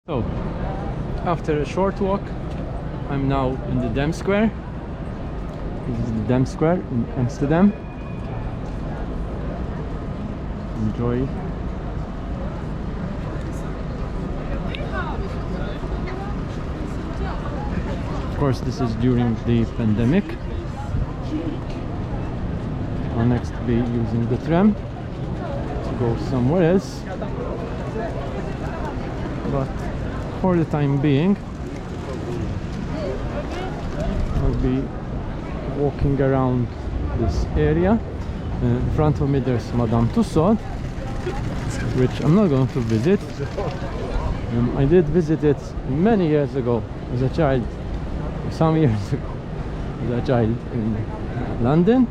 So, after a short walk, I'm now in the Dam Square. This is the Dam Square in Amsterdam. Enjoy. Of course, this is during the pandemic. I'll next be using the tram to go somewhere else. But for the time being, I'll be walking around this area. In front of me there's Madame Tussauds, which I'm not going to visit. I did visit it many years ago as a child, some years ago as a child in London.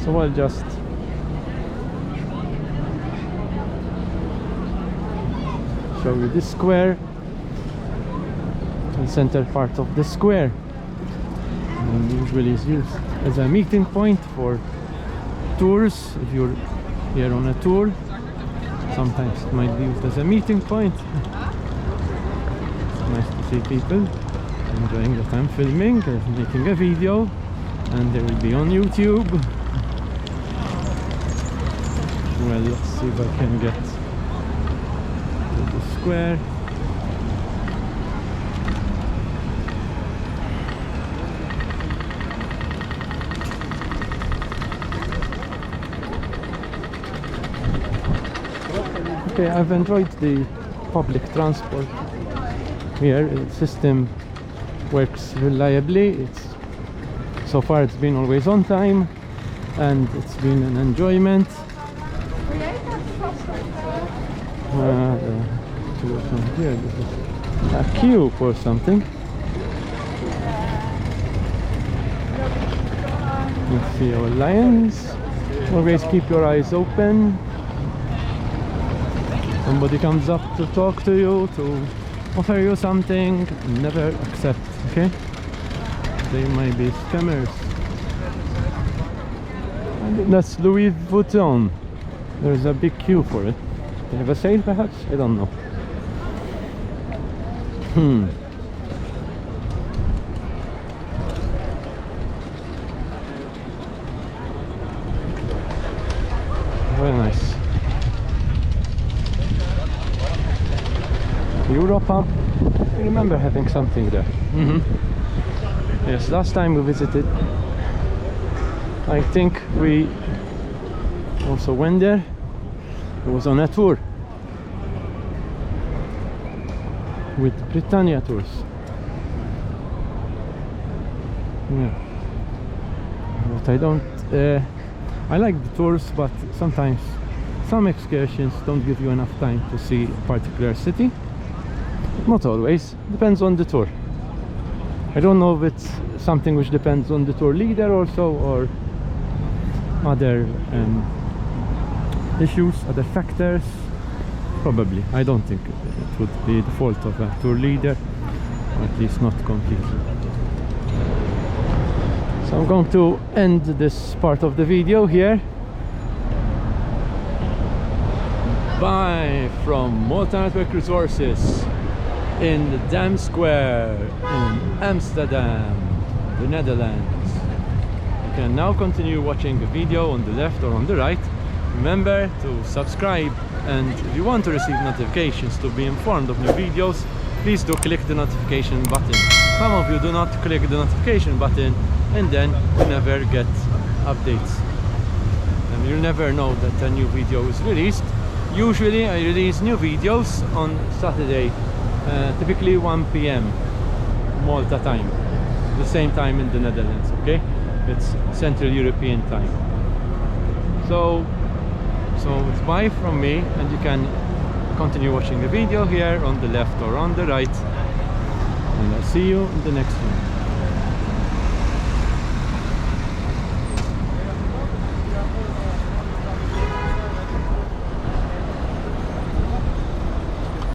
So I'll just show you this square, the center part of the square, and usually is used as a meeting point for tours. If you're here on a tour, sometimes it might be used as a meeting point. It's nice to see people enjoying that I'm filming, making a video, and they will be on YouTube. Well, let's see if I can get the square. Okay, I've enjoyed the public transport here. The system works reliably. So far it's been always on time, and it's been an enjoyment. Here, this is a queue for something. Let's see our lions. Always keep your eyes open. Somebody comes up to talk to you, to offer you something, never accept, okay? They might be scammers. And that's Louis Vuitton. There's a big queue for it. They have a sale perhaps? I don't know. Very nice. Europa. I remember having something there. Yes, last time we visited, I think we also went there. It was on a tour with Britannia Tours. Yeah, but I don't. I like the tours, but sometimes some excursions don't give you enough time to see a particular city. Not always. Depends on the tour. I don't know if it's something which depends on the tour leader also, or other issues, other factors. Probably. I don't think it would be the fault of a tour leader, or at least not completely. So I'm going to end this part of the video here. Bye from Malta Network Resources in the Dam Square in Amsterdam, the Netherlands. You can now continue watching the video on the left or on the right. Remember to subscribe, and if you want to receive notifications to be informed of new videos, please do click the notification button. Some of you do not click the notification button, and then you never get updates, and you'll never know that a new video is released. Usually I release new videos on Saturday, typically 1 p.m. Malta time, the same time in the Netherlands, okay? It's Central European time. So it's bye from me, and you can continue watching the video here on the left or on the right, and I'll see you in the next one.